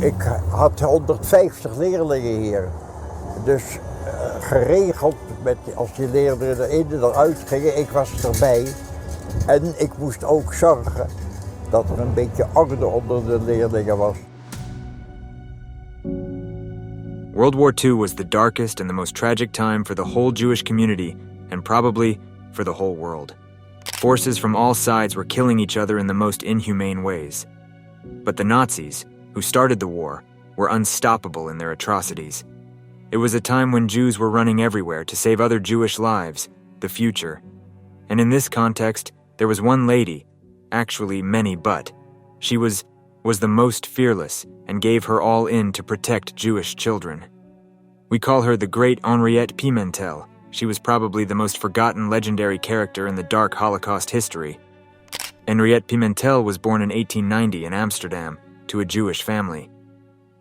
Ik had 150 leerlingen hier. Dus geregeld, als die leerlingen erin en eruit gingen, ik was erbij. En ik moest ook zorgen dat er een beetje orde onder de leerlingen was. World War II was the darkest and the most tragic time for the whole Jewish community, and probably for the whole world. Forces from all sides were killing each other in the most inhumane ways. But the Nazis, who started the war, were unstoppable in their atrocities. It was a time when Jews were running everywhere to save other Jewish lives, the future. And in this context, there was one lady, actually many but, she was the most fearless and gave her all in to protect Jewish children. We call her the great Henriette Pimentel. She was probably the most forgotten legendary character in the dark Holocaust history. Henriette Pimentel was born in 1890 in Amsterdam to a Jewish family.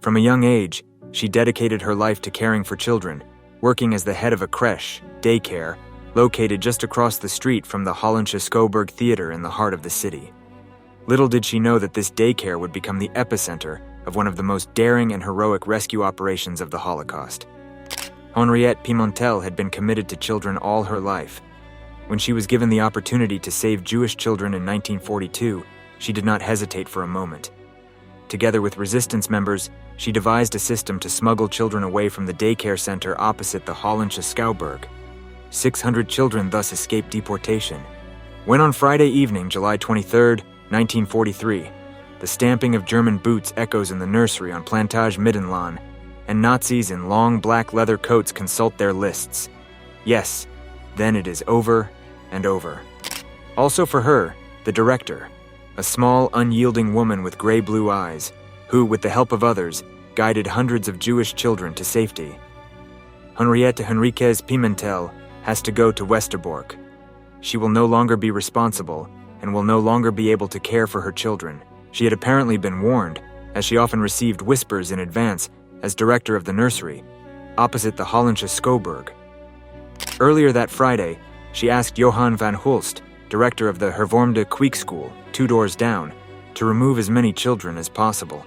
From a young age, she dedicated her life to caring for children, working as the head of a crèche, daycare, located just across the street from the Hollandsche Schouwburg theater in the heart of the city. Little did she know that this daycare would become the epicenter of one of the most daring and heroic rescue operations of the Holocaust. Henriette Pimentel had been committed to children all her life. When she was given the opportunity to save Jewish children in 1942, she did not hesitate for a moment. Together with resistance members, she devised a system to smuggle children away from the daycare center opposite the Hollandsche Schouwburg. 600 children thus escaped deportation. When on Friday evening, July 23, 1943, the stamping of German boots echoes in the nursery on Plantage Middenlaan, and Nazis in long black leather coats consult their lists. Yes, then it is over and over. Also for her, the director, a small, unyielding woman with gray-blue eyes, who, with the help of others, guided hundreds of Jewish children to safety. Henriette Pimentel has to go to Westerbork. She will no longer be responsible and will no longer be able to care for her children. She had apparently been warned, as she often received whispers in advance as director of the nursery, opposite the Hollandsche Schouwburg. Earlier that Friday, she asked Johan van Hulst, director of the Hervormde Kweekschool, 2 doors down, to remove as many children as possible.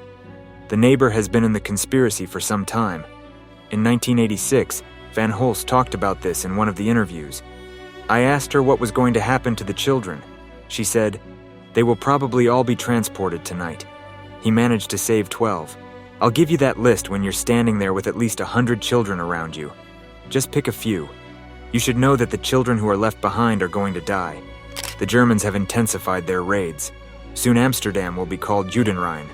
The neighbor has been in the conspiracy for some time. In 1986, Van Hulst talked about this in one of the interviews. I asked her what was going to happen to the children. She said, "They will probably all be transported tonight." He managed to save 12. I'll give you that list when you're standing there with at least 100 children around you. Just pick a few. You should know that the children who are left behind are going to die. The Germans have intensified their raids. Soon Amsterdam will be called Judenrein.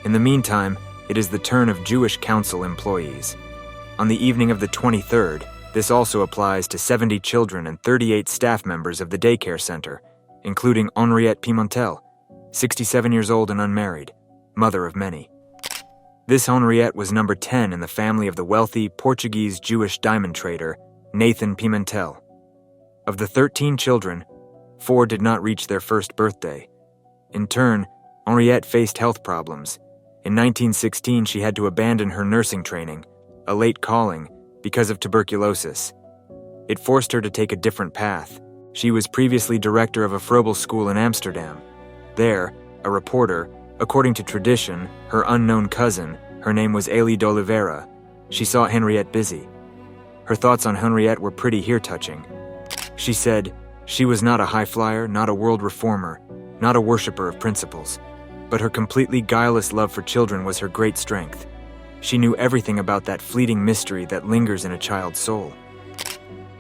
In the meantime, it is the turn of Jewish council employees. On the evening of the 23rd, this also applies to 70 children and 38 staff members of the daycare center, including Henriette Pimentel, 67 years old and unmarried, mother of many. This Henriette was number 10 in the family of the wealthy Portuguese Jewish diamond trader, Nathan Pimentel. Of the 13 children, 4 did not reach their first birthday. In turn, Henriette faced health problems. In 1916, she had to abandon her nursing training, a late calling, because of tuberculosis. It forced her to take a different path. She was previously director of a Froebel school in Amsterdam. There, a reporter, according to tradition, her unknown cousin, her name was Elie d'Oliveira, she saw Henriette busy. Her thoughts on Henriette were pretty ear-touching. She said, she was not a high flyer, not a world reformer, not a worshiper of principles, but her completely guileless love for children was her great strength. She knew everything about that fleeting mystery that lingers in a child's soul.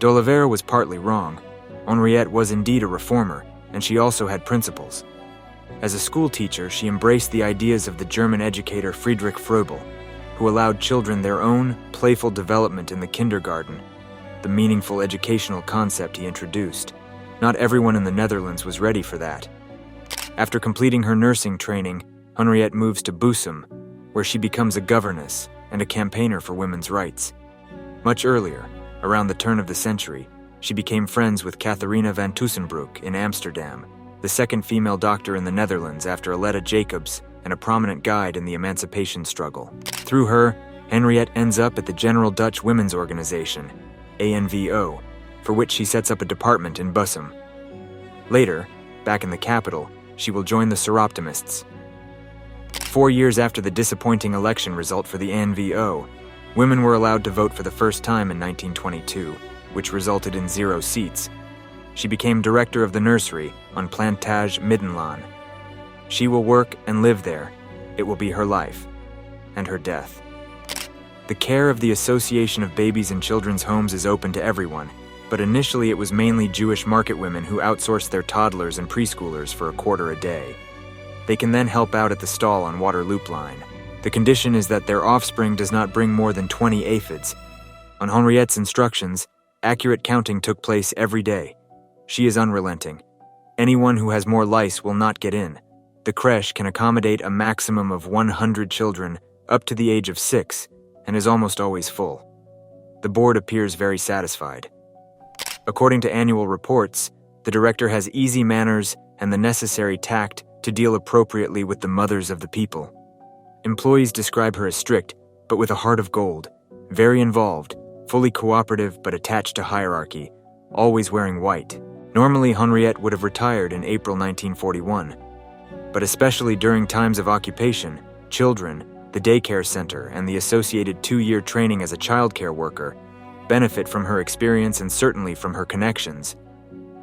D'Oliveira was partly wrong. Henriette was indeed a reformer, and she also had principles. As a school teacher, she embraced the ideas of the German educator Friedrich Froebel, who allowed children their own playful development in the kindergarten, the meaningful educational concept he introduced. Not everyone in the Netherlands was ready for that. After completing her nursing training, Henriette moves to Bussum, where she becomes a governess and a campaigner for women's rights. Much earlier, around the turn of the century, she became friends with Catharina van Tussenbroek in Amsterdam, the second female doctor in the Netherlands after Aletta Jacobs and a prominent guide in the emancipation struggle. Through her, Henriette ends up at the General Dutch Women's Organization, ANVO, for which she sets up a department in Bussum. Later, back in the capital, she will join the Seroptimists. 4 years after the disappointing election result for the NVO, women were allowed to vote for the first time in 1922, which resulted in 0 seats. She became director of the nursery on Plantage Middenlaan. She will work and live there. It will be her life and her death. The care of the Association of Babies and Children's Homes is open to everyone, but initially it was mainly Jewish market women who outsourced their toddlers and preschoolers for $0.25 a day. They can then help out at the stall on Water Loop Line. The condition is that their offspring does not bring more than 20 aphids. On Henriette's instructions, accurate counting took place every day. She is unrelenting. Anyone who has more lice will not get in. The crèche can accommodate a maximum of 100 children up to the age of 6 and is almost always full. The board appears very satisfied. According to annual reports, the director has easy manners and the necessary tact to deal appropriately with the mothers of the people. Employees describe her as strict, but with a heart of gold, very involved, fully cooperative but attached to hierarchy, always wearing white. Normally, Henriette would have retired in April 1941. But especially during times of occupation, children, the daycare center, and the associated 2-year training as a childcare worker benefit from her experience and certainly from her connections.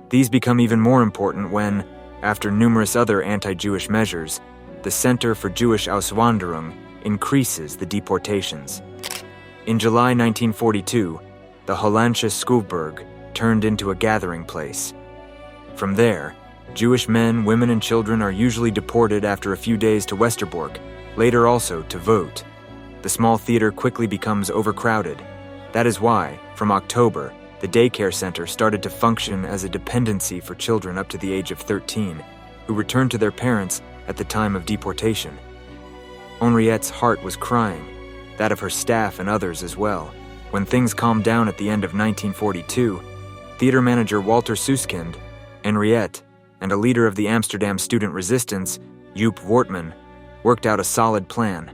These become even more important when, after numerous other anti-Jewish measures, the Center for Jewish Auswanderung increases the deportations. In July 1942, the Hollandsche Schouwburg turned into a gathering place. From there, Jewish men, women, and children are usually deported after a few days to Westerbork, later also to Vogt. The small theater quickly becomes overcrowded. That is why, from October, the daycare center started to function as a dependency for children up to the age of 13, who returned to their parents at the time of deportation. Henriette's heart was crying, that of her staff and others as well. When things calmed down at the end of 1942, theater manager Walter Susskind, Henriette, and a leader of the Amsterdam student resistance, Joop Wortman, worked out a solid plan.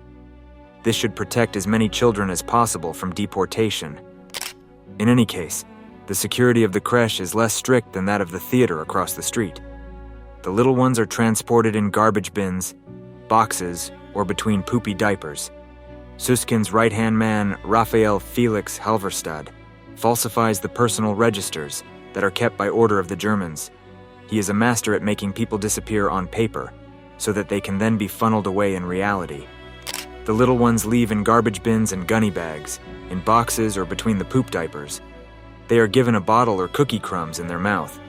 This should protect as many children as possible from deportation. In any case, the security of the crèche is less strict than that of the theater across the street. The little ones are transported in garbage bins, boxes, or between poopy diapers. Susskind's right-hand man, Raphael Felix Halverstad, falsifies the personal registers that are kept by order of the Germans. He is a master at making people disappear on paper, so that they can then be funneled away in reality. The little ones leave in garbage bins and gunny bags, in boxes or between the poop diapers. They are given a bottle or cookie crumbs in their mouth.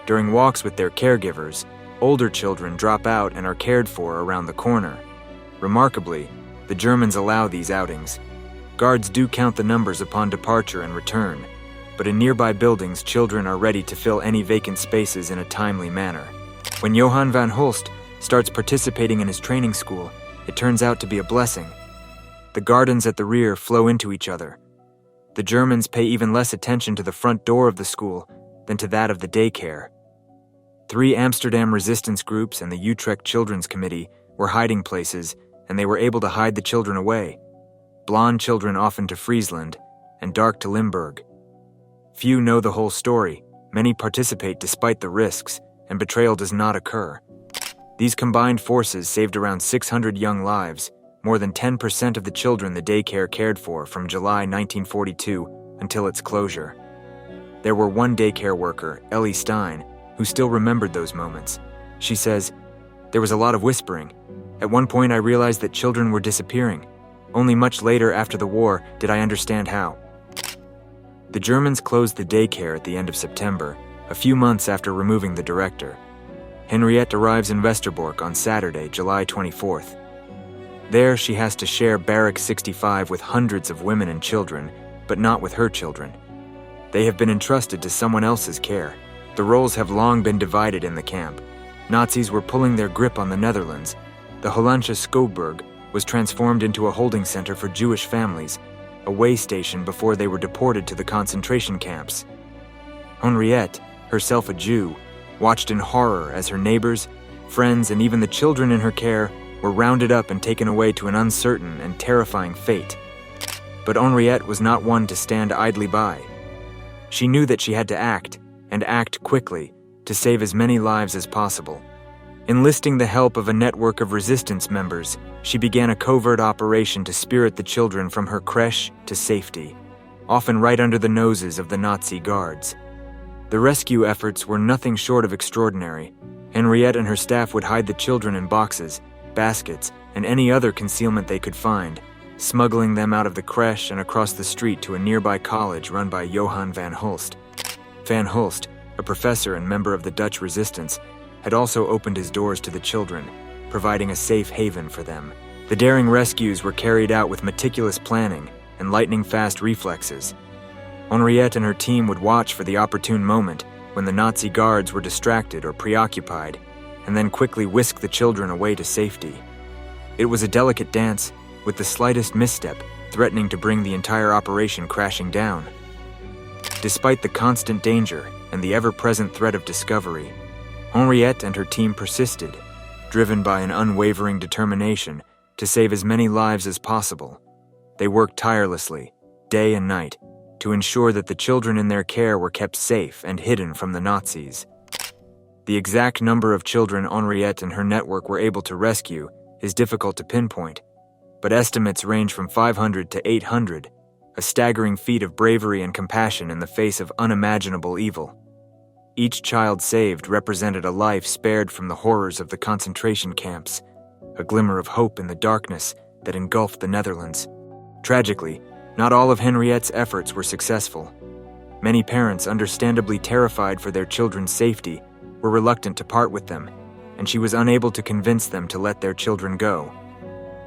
During walks with their caregivers, older children drop out and are cared for around the corner. Remarkably, the Germans allow these outings. Guards do count the numbers upon departure and return, but in nearby buildings, children are ready to fill any vacant spaces in a timely manner. When Johan van Hulst starts participating in his training school, it turns out to be a blessing. The gardens at the rear flow into each other. The Germans pay even less attention to the front door of the school than to that of the daycare. 3 Amsterdam resistance groups and the Utrecht Children's Committee were hiding places, and they were able to hide the children away. Blonde children often to Friesland, and dark to Limburg. Few know the whole story. Many participate despite the risks, and betrayal does not occur. These combined forces saved around 600 young lives, more than 10% of the children the daycare cared for from July 1942 until its closure. There were one daycare worker, Ellie Stein, who still remembered those moments. She says, "There was a lot of whispering. At one point I realized that children were disappearing. Only much later after the war did I understand how." The Germans closed the daycare at the end of September, a few months after removing the director. Henriette arrives in Westerbork on Saturday, July 24th. There she has to share Barrack 65 with hundreds of women and children, but not with her children. They have been entrusted to someone else's care. The roles have long been divided in the camp. Nazis were pulling their grip on the Netherlands. The Hollandsche Schouwburg was transformed into a holding center for Jewish families, a way station before they were deported to the concentration camps. Henriette, herself a Jew, watched in horror as her neighbors, friends, and even the children in her care were rounded up and taken away to an uncertain and terrifying fate. But Henriette was not one to stand idly by. She knew that she had to act, and act quickly, to save as many lives as possible. Enlisting the help of a network of resistance members, she began a covert operation to spirit the children from her crèche to safety, often right under the noses of the Nazi guards. The rescue efforts were nothing short of extraordinary. Henriette and her staff would hide the children in boxes, baskets, and any other concealment they could find, smuggling them out of the crèche and across the street to a nearby college run by Johan van Hulst. Van Hulst, a professor and member of the Dutch resistance, had also opened his doors to the children, providing a safe haven for them. The daring rescues were carried out with meticulous planning and lightning-fast reflexes. Henriette and her team would watch for the opportune moment when the Nazi guards were distracted or preoccupied, and then quickly whisk the children away to safety. It was a delicate dance, with the slightest misstep threatening to bring the entire operation crashing down. Despite the constant danger and the ever-present threat of discovery, Henriette and her team persisted, driven by an unwavering determination to save as many lives as possible. They worked tirelessly, day and night, to ensure that the children in their care were kept safe and hidden from the Nazis. The exact number of children Henriette and her network were able to rescue is difficult to pinpoint, but estimates range from 500 to 800, a staggering feat of bravery and compassion in the face of unimaginable evil. Each child saved represented a life spared from the horrors of the concentration camps, a glimmer of hope in the darkness that engulfed the Netherlands. Tragically, not all of Henriette's efforts were successful. Many parents, understandably terrified for their children's safety, were reluctant to part with them, and she was unable to convince them to let their children go.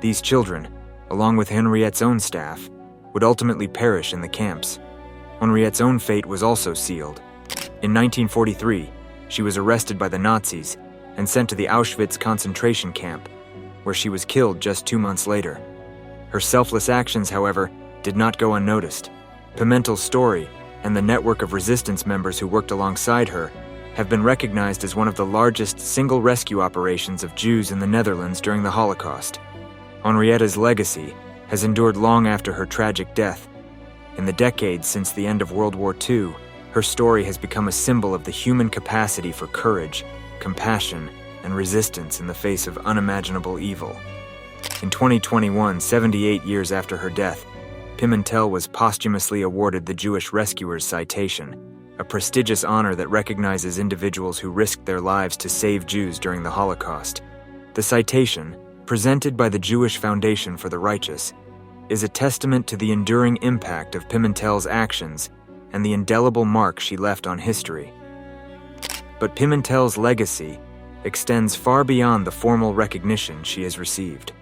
These children, along with Henriette's own staff, would ultimately perish in the camps. Henriette's own fate was also sealed. In 1943, she was arrested by the Nazis and sent to the Auschwitz concentration camp, where she was killed just 2 months later. Her selfless actions, however, did not go unnoticed. Pimentel's story and the network of resistance members who worked alongside her have been recognized as one of the largest single rescue operations of Jews in the Netherlands during the Holocaust. Henriette's legacy has endured long after her tragic death. In the decades since the end of World War II, her story has become a symbol of the human capacity for courage, compassion, and resistance in the face of unimaginable evil. In 2021, 78 years after her death, Pimentel was posthumously awarded the Jewish Rescuers Citation, a prestigious honor that recognizes individuals who risked their lives to save Jews during the Holocaust. The citation, presented by the Jewish Foundation for the Righteous, is a testament to the enduring impact of Pimentel's actions and the indelible mark she left on history. But Pimentel's legacy extends far beyond the formal recognition she has received.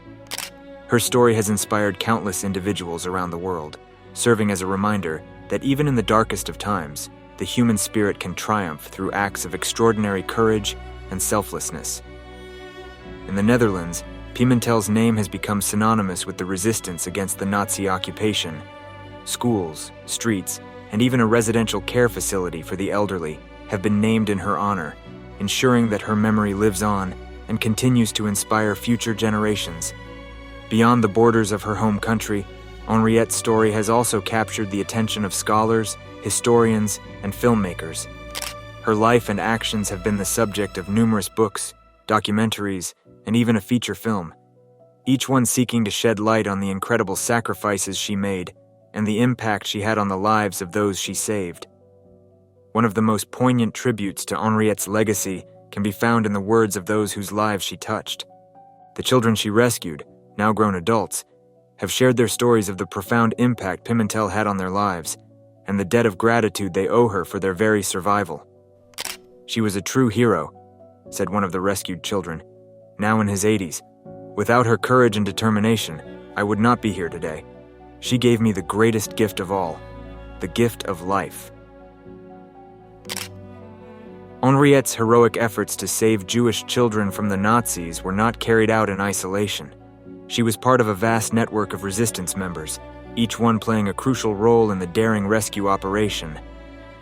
Her story has inspired countless individuals around the world, serving as a reminder that even in the darkest of times, the human spirit can triumph through acts of extraordinary courage and selflessness. In the Netherlands, Pimentel's name has become synonymous with the resistance against the Nazi occupation. Schools, streets, and even a residential care facility for the elderly have been named in her honor, ensuring that her memory lives on and continues to inspire future generations. Beyond the borders of her home country, Henriette's story has also captured the attention of scholars, historians, and filmmakers. Her life and actions have been the subject of numerous books, documentaries, and even a feature film, each one seeking to shed light on the incredible sacrifices she made and the impact she had on the lives of those she saved. One of the most poignant tributes to Henriette's legacy can be found in the words of those whose lives she touched. The children she rescued, now grown adults, have shared their stories of the profound impact Pimentel had on their lives and the debt of gratitude they owe her for their very survival. "She was a true hero," said one of the rescued children, now in his 80s. "Without her courage and determination, I would not be here today. She gave me the greatest gift of all, the gift of life." Henriette's heroic efforts to save Jewish children from the Nazis were not carried out in isolation. She was part of a vast network of resistance members, each one playing a crucial role in the daring rescue operation.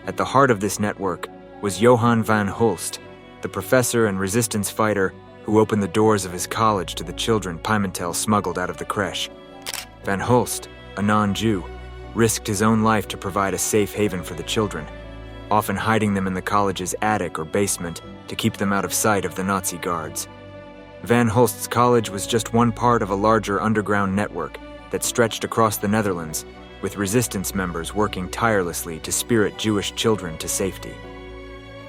At the heart of this network was Johan van Hulst, the professor and resistance fighter who opened the doors of his college to the children Pimentel smuggled out of the crèche. Van Hulst, a non-Jew, risked his own life to provide a safe haven for the children. often hiding them in the college's attic or basement to keep them out of sight of the Nazi guards. Van Hulst's college was just one part of a larger underground network that stretched across the Netherlands, with resistance members working tirelessly to spirit Jewish children to safety.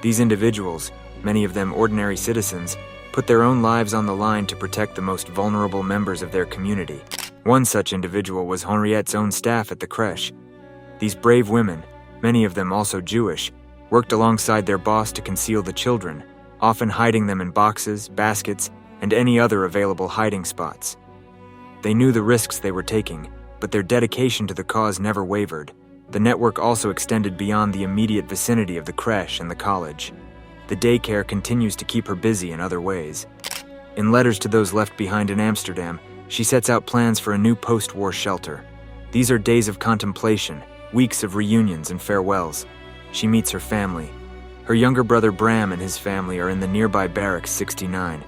These individuals, many of them ordinary citizens, put their own lives on the line to protect the most vulnerable members of their community. One such individual was Henriëtte's own staff at the crèche. These brave women, many of them also Jewish, worked alongside their boss to conceal the children, often hiding them in boxes, baskets, and any other available hiding spots. They knew the risks they were taking, but their dedication to the cause never wavered. The network also extended beyond the immediate vicinity of the crèche and the college. The daycare continues to keep her busy in other ways. In letters to those left behind in Amsterdam, she sets out plans for a new post-war shelter. These are days of contemplation, weeks of reunions and farewells. She meets her family. Her younger brother Bram and his family are in the nearby barracks 69.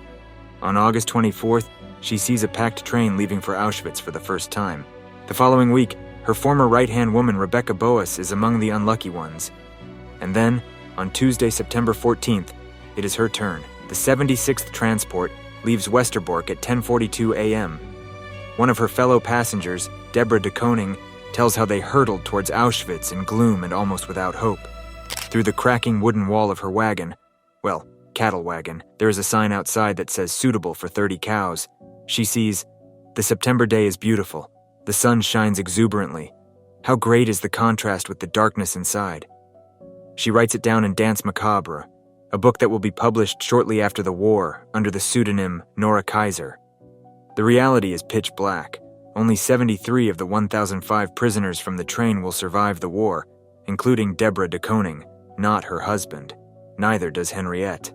On August 24th, she sees a packed train leaving for Auschwitz for the first time. The following week, her former right-hand woman Rebecca Boas is among the unlucky ones. And then, on Tuesday, September 14th, it is her turn. The 76th transport leaves Westerbork at 10:42 a.m. One of her fellow passengers, Deborah de Koning, tells how they hurtled towards Auschwitz in gloom and almost without hope. Through the cracking wooden wall of her wagon, well, cattle wagon, there is a sign outside that says suitable for 30 cows. She sees, the September day is beautiful. The sun shines exuberantly. How great is the contrast with the darkness inside. She writes it down in Danse Macabre, a book that will be published shortly after the war under the pseudonym Nora Kaiser. The reality is pitch black. Only 73 of the 1,005 prisoners from the train will survive the war, including Deborah de Koning, not her husband. Neither does Henriette.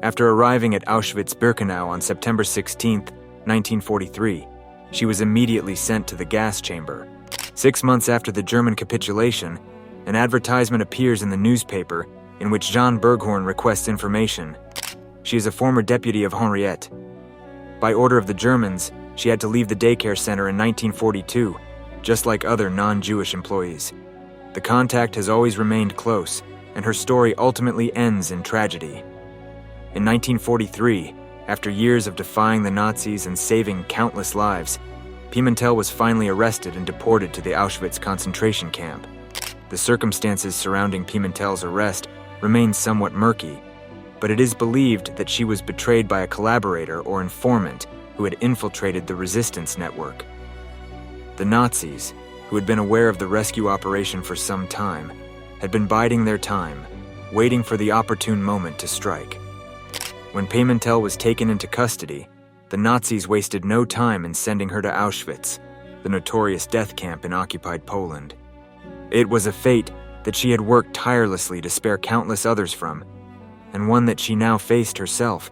After arriving at Auschwitz-Birkenau on September 16, 1943, she was immediately sent to the gas chamber. 6 months after the German capitulation, an advertisement appears in the newspaper in which Jean Berghorn requests information. She is a former deputy of Henriette. By order of the Germans, she had to leave the daycare center in 1942, just like other non-Jewish employees. The contact has always remained close, and her story ultimately ends in tragedy. In 1943, after years of defying the Nazis and saving countless lives, Pimentel was finally arrested and deported to the Auschwitz concentration camp. The circumstances surrounding Pimentel's arrest remain somewhat murky, but it is believed that she was betrayed by a collaborator or informant who had infiltrated the resistance network. The Nazis, who had been aware of the rescue operation for some time, had been biding their time, waiting for the opportune moment to strike. When Pimentel was taken into custody, the Nazis wasted no time in sending her to Auschwitz, the notorious death camp in occupied Poland. It was a fate that she had worked tirelessly to spare countless others from, and one that she now faced herself.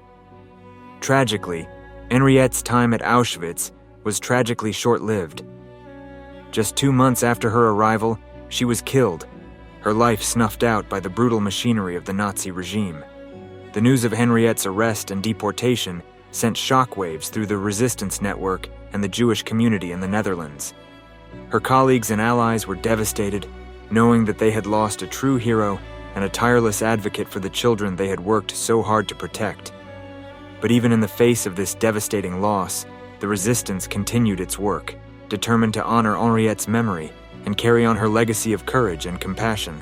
Tragically, Henriette's time at Auschwitz was tragically short-lived. Just 2 months after her arrival, she was killed, her life snuffed out by the brutal machinery of the Nazi regime. The news of Henriette's arrest and deportation sent shockwaves through the resistance network and the Jewish community in the Netherlands. Her colleagues and allies were devastated, knowing that they had lost a true hero and a tireless advocate for the children they had worked so hard to protect. But even in the face of this devastating loss, the resistance continued its work, determined to honor Henriette's memory and carry on her legacy of courage and compassion.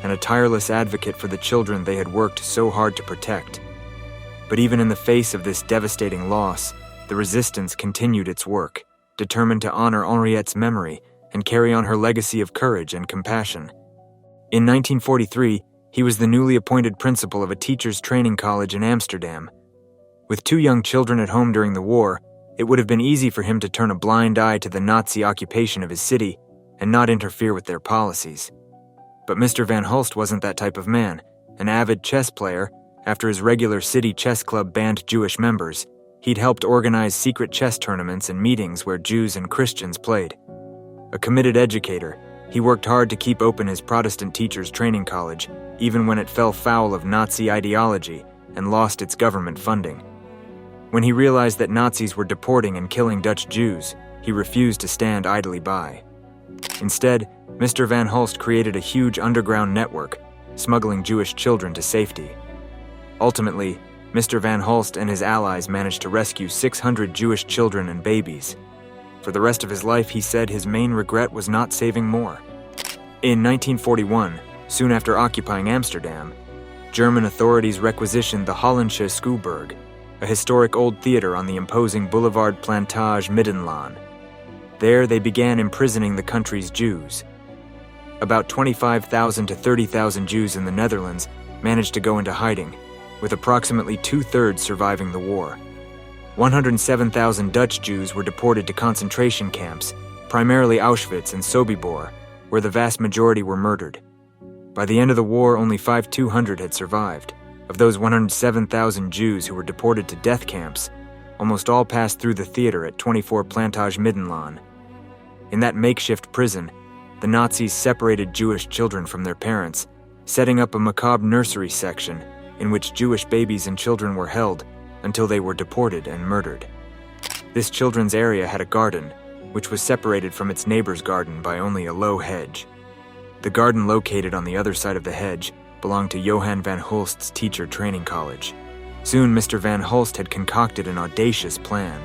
And a tireless advocate for the children they had worked so hard to protect. But even in the face of this devastating loss, the resistance continued its work, determined to honor Henriette's memory and carry on her legacy of courage and compassion. In 1943, he was the newly appointed principal of a teachers' training college in Amsterdam. With 2 young children at home during the war, it would have been easy for him to turn a blind eye to the Nazi occupation of his city and not interfere with their policies. But Mr. Van Hulst wasn't that type of man. An avid chess player, after his regular city chess club banned Jewish members, he'd helped organize secret chess tournaments and meetings where Jews and Christians played. A committed educator, he worked hard to keep open his Protestant teachers' training college, even when it fell foul of Nazi ideology and lost its government funding. When he realized that Nazis were deporting and killing Dutch Jews, he refused to stand idly by. Instead, Mr. Van Hulst created a huge underground network, smuggling Jewish children to safety. Ultimately, Mr. Van Hulst and his allies managed to rescue 600 Jewish children and babies. For the rest of his life, he said his main regret was not saving more. In 1941, soon after occupying Amsterdam, German authorities requisitioned the Hollandsche Schouwburg, a historic old theater on the imposing Boulevard Plantage Middenlaan. There, they began imprisoning the country's Jews. About 25,000 to 30,000 Jews in the Netherlands managed to go into hiding, with approximately 2/3 surviving the war. 107,000 Dutch Jews were deported to concentration camps, primarily Auschwitz and Sobibor, where the vast majority were murdered. By the end of the war, only 5,200 had survived. Of those 107,000 Jews who were deported to death camps, almost all passed through the theater at 24 Plantage Middenlaan. In that makeshift prison, the Nazis separated Jewish children from their parents, setting up a macabre nursery section in which Jewish babies and children were held until they were deported and murdered. This children's area had a garden, which was separated from its neighbor's garden by only a low hedge. The garden located on the other side of the hedge belonged to Johan van Hulst's teacher training college. Soon, Mr. Van Hulst had concocted an audacious plan.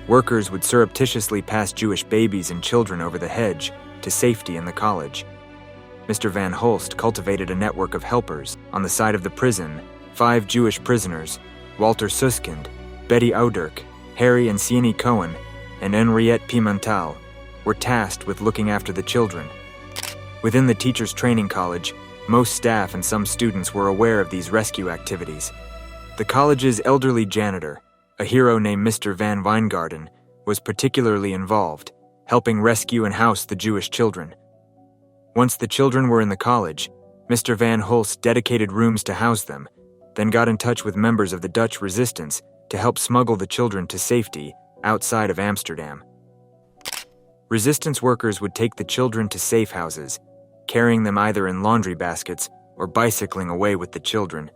Workers would surreptitiously pass Jewish babies and children over the hedge to safety in the college. Mr. Van Hulst cultivated a network of helpers. On the side of the prison, 5 Jewish prisoners, Walter Susskind, Betty Ouderk, Harry and Sienny Cohen, and Henriette Pimentel, were tasked with looking after the children. Within the teachers' training college, most staff and some students were aware of these rescue activities. The college's elderly janitor, a hero named Mr. Van Wijngaarden, was particularly involved, helping rescue and house the Jewish children. Once the children were in the college, Mr. Van Hulst dedicated rooms to house them, then got in touch with members of the Dutch resistance to help smuggle the children to safety outside of Amsterdam. Resistance workers would take the children to safe houses, carrying them either in laundry baskets or bicycling away with the children,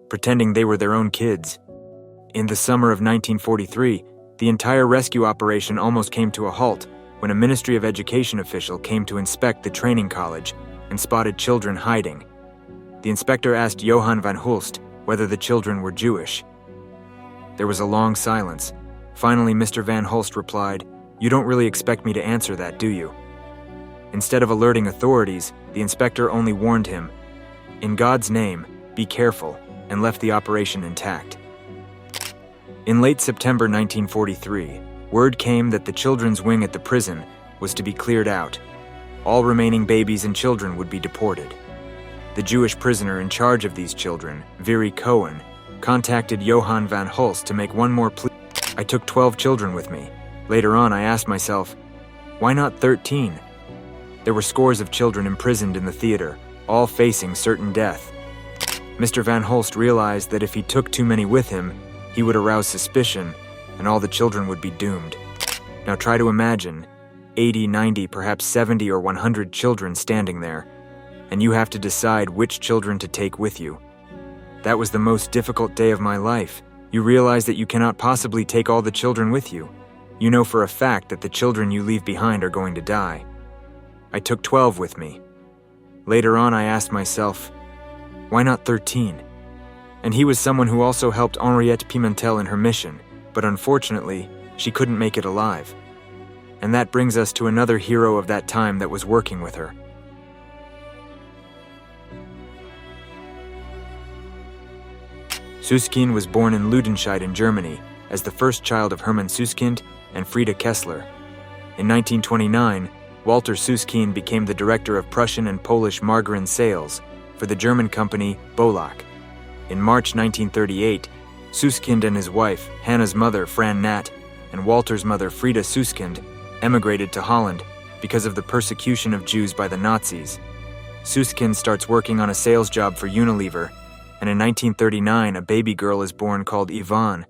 pretending they were their own kids. In the summer of 1943, the entire rescue operation almost came to a halt when a Ministry of Education official came to inspect the training college and spotted children hiding. The inspector asked Johan van Hulst whether the children were Jewish. There was a long silence. Finally, Mr. Van Hulst replied, "You don't really expect me to answer that, do you?" Instead of alerting authorities, the inspector only warned him, "In God's name, be careful," and left the operation intact. In late September 1943, word came that the children's wing at the prison was to be cleared out. All remaining babies and children would be deported. The Jewish prisoner in charge of these children, Viri Cohen, contacted Johan van Hulst to make one more plea. "I took 12 children with me. Later on, I asked myself, why not 13? There were scores of children imprisoned in the theater, all facing certain death. Mr. Van Hulst realized that if he took too many with him, he would arouse suspicion, and all the children would be doomed. Now try to imagine 80, 90, perhaps 70 or 100 children standing there, and you have to decide which children to take with you. That was the most difficult day of my life. You realize that you cannot possibly take all the children with you. You know for a fact that the children you leave behind are going to die. I took 12 with me. Later on, I asked myself, why not 13? And he was someone who also helped Henriette Pimentel in her mission, but unfortunately, she couldn't make it alive. And that brings us to another hero of that time that was working with her. Susskind was born in Ludenscheid in Germany as the first child of Hermann Susskind and Frieda Kessler. In 1929, Walter Susskind became the director of Prussian and Polish margarine sales for the German company Bolak. In March 1938, Susskind and his wife, Hannah's mother, Fran Nat, and Walter's mother, Frieda Susskind, emigrated to Holland because of the persecution of Jews by the Nazis. Susskind starts working on a sales job for Unilever, and in 1939, a baby girl is born called Yvonne.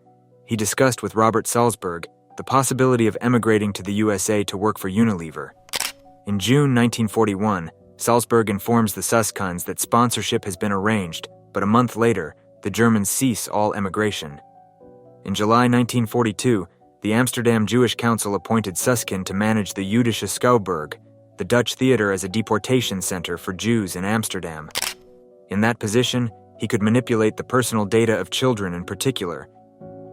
He discussed with Robert Salzburg the possibility of emigrating to the USA to work for Unilever. In June 1941, Salzburg informs the Susskinds that sponsorship has been arranged, but a month later, the Germans cease all emigration. In July 1942, the Amsterdam Jewish Council appointed Susskind to manage the Hollandsche Schouwburg, the Dutch theater as a deportation center for Jews in Amsterdam. In that position, he could manipulate the personal data of children in particular.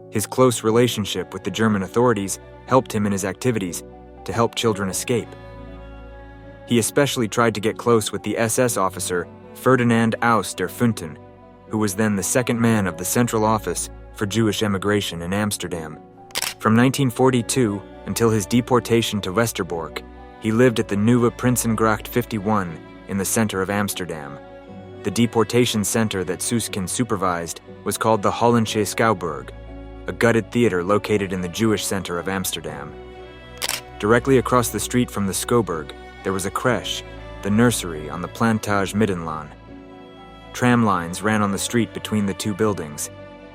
His close relationship with the German authorities helped him in his activities to help children escape. He especially tried to get close with the SS officer Ferdinand Aus der Funten, who was then the second man of the Central Office for Jewish Emigration in Amsterdam. From 1942 until his deportation to Westerbork, he lived at the Nieuwe Prinsengracht 51 in the center of Amsterdam. The deportation center that Susskind supervised was called the Hollandsche Schouwburg, a gutted theater located in the Jewish center of Amsterdam. Directly across the street from the Schouwburg, there was a crèche, the Nursery on the Plantage Middenlaan. Tram lines ran on the street between the two buildings,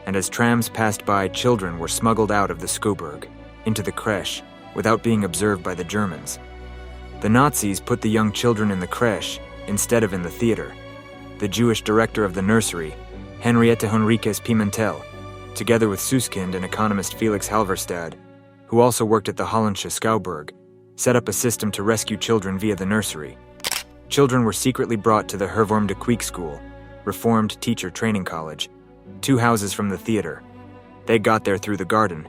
and as trams passed by, children were smuggled out of the Schouwburg into the crèche without being observed by the Germans. The Nazis put the young children in the crèche instead of in the theater. The Jewish director of the nursery, Henriëtte Pimentel, together with Susskind and economist Felix Halverstad, who also worked at the Hollandsche Schouwburg, set up a system to rescue children via the nursery. Children were secretly brought to the Hervormde Kweekschool, Reformed Teacher Training College, 2 houses from the theater. They got there through the garden.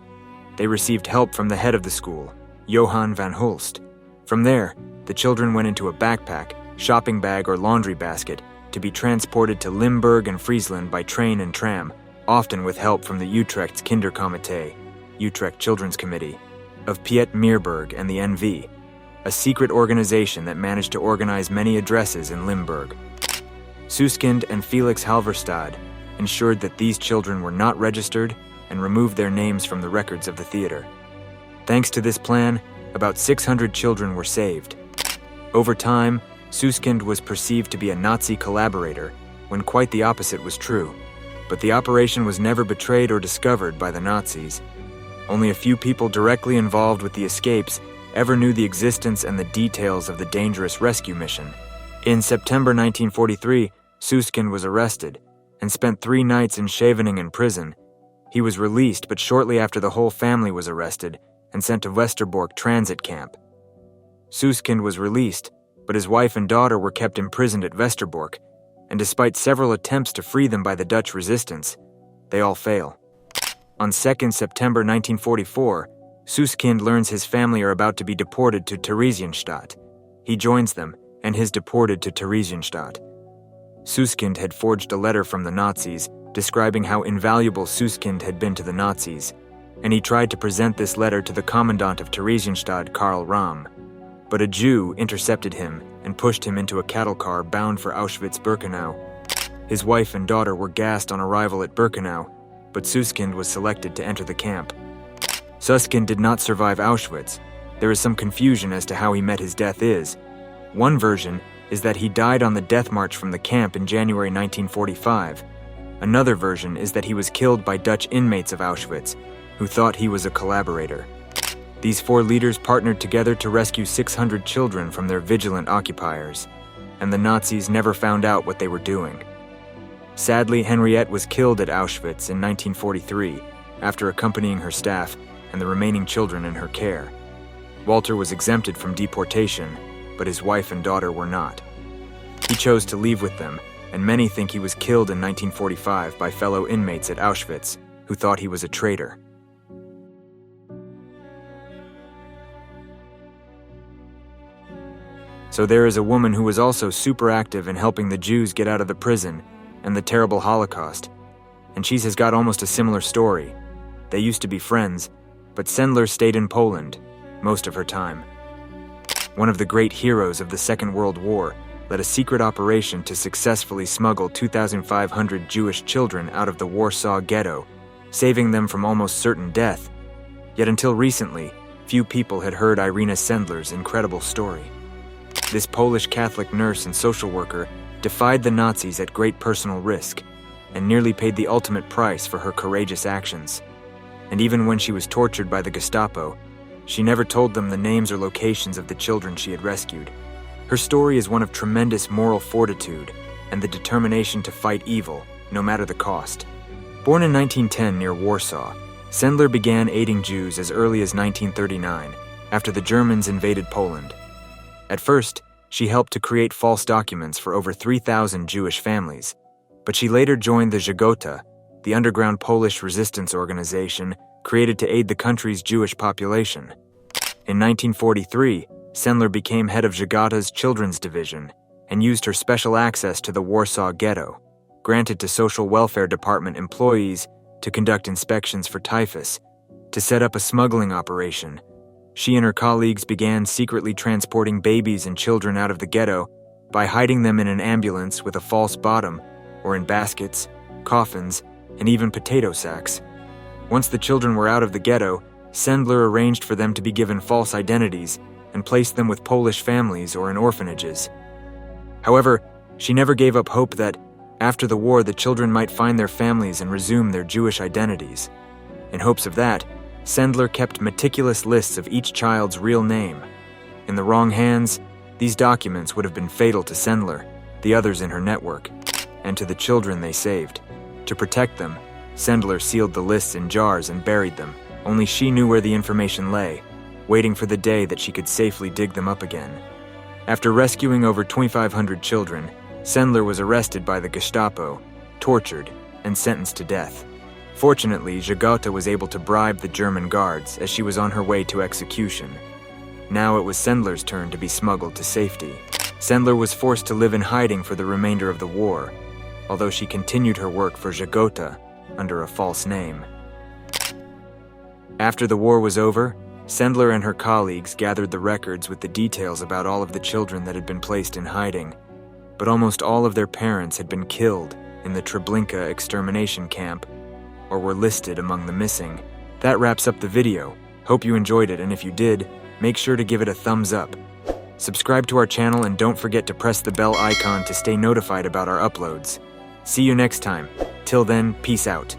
They received help from the head of the school, Johan van Hulst. From there, the children went into a backpack, shopping bag, or laundry basket to be transported to Limburg and Friesland by train and tram, often with help from the Utrecht's Kinderkomitee, Utrecht Children's Committee, of Piet Meerburg and the NV, a secret organization that managed to organize many addresses in Limburg. Susskind and Felix Halverstad ensured that these children were not registered and removed their names from the records of the theater. Thanks to this plan, about 600 children were saved. Over time, Susskind was perceived to be a Nazi collaborator, when quite the opposite was true. But the operation was never betrayed or discovered by the Nazis. Only a few people directly involved with the escapes ever knew the existence and the details of the dangerous rescue mission. In September 1943, Susskind was arrested and spent 3 nights in Scheveningen prison. He was released, but shortly after the whole family was arrested and sent to Westerbork transit camp. Susskind was released, but his wife and daughter were kept imprisoned at Westerbork, and despite several attempts to free them by the Dutch resistance, they all fail. On 2nd September 1944, Susskind learns his family are about to be deported to Theresienstadt. He joins them and is deported to Theresienstadt. Susskind had forged a letter from the Nazis describing how invaluable Susskind had been to the Nazis, and he tried to present this letter to the commandant of Theresienstadt, Karl Rahm. But a Jew intercepted him and pushed him into a cattle car bound for Auschwitz-Birkenau. His wife and daughter were gassed on arrival at Birkenau, but Susskind was selected to enter the camp. Susskind did not survive Auschwitz. There is some confusion as to how he met his death is. One version is that he died on the death march from the camp in January 1945. Another version is that he was killed by Dutch inmates of Auschwitz, who thought he was a collaborator. These 4 leaders partnered together to rescue 600 children from their vigilant occupiers, and the Nazis never found out what they were doing. Sadly, Henriette was killed at Auschwitz in 1943 after accompanying her staff and the remaining children in her care. Walter was exempted from deportation, but his wife and daughter were not. He chose to leave with them, and many think he was killed in 1945 by fellow inmates at Auschwitz who thought he was a traitor. So there is a woman who was also super active in helping the Jews get out of the prison and the terrible Holocaust, and she has got almost a similar story. They used to be friends, but Sendler stayed in Poland most of her time. One of the great heroes of the Second World War led a secret operation to successfully smuggle 2,500 Jewish children out of the Warsaw Ghetto, saving them from almost certain death. Yet until recently, few people had heard Irena Sendler's incredible story. This Polish Catholic nurse and social worker defied the Nazis at great personal risk and nearly paid the ultimate price for her courageous actions. And even when she was tortured by the Gestapo, she never told them the names or locations of the children she had rescued. Her story is one of tremendous moral fortitude and the determination to fight evil, no matter the cost. Born in 1910 near Warsaw, Sendler began aiding Jews as early as 1939, after the Germans invaded Poland. At first, she helped to create false documents for over 3,000 Jewish families, but she later joined the Żegota, the underground Polish resistance organization created to aid the country's Jewish population. In 1943, Sendler became head of Żegota's children's division and used her special access to the Warsaw Ghetto, granted to Social Welfare Department employees, to conduct inspections for typhus, to set up a smuggling operation. She and her colleagues began secretly transporting babies and children out of the ghetto by hiding them in an ambulance with a false bottom, or in baskets, coffins, and even potato sacks. Once the children were out of the ghetto, Sendler arranged for them to be given false identities and placed them with Polish families or in orphanages. However, she never gave up hope that, after the war, the children might find their families and resume their Jewish identities. In hopes of that, Sendler kept meticulous lists of each child's real name. In the wrong hands, these documents would have been fatal to Sendler, the others in her network, and to the children they saved. To protect them, Sendler sealed the lists in jars and buried them. Only she knew where the information lay, waiting for the day that she could safely dig them up again. After rescuing over 2,500 children, Sendler was arrested by the Gestapo, tortured, and sentenced to death. Fortunately, Żegota was able to bribe the German guards as she was on her way to execution. Now it was Sendler's turn to be smuggled to safety. Sendler was forced to live in hiding for the remainder of the war, although she continued her work for Żegota under a false name. After the war was over, Sendler and her colleagues gathered the records with the details about all of the children that had been placed in hiding, but almost all of their parents had been killed in the Treblinka extermination camp, or were listed among the missing. That wraps up the video. Hope you enjoyed it, and if you did, make sure to give it a thumbs up. Subscribe to our channel and don't forget to press the bell icon to stay notified about our uploads. See you next time. Till then, peace out.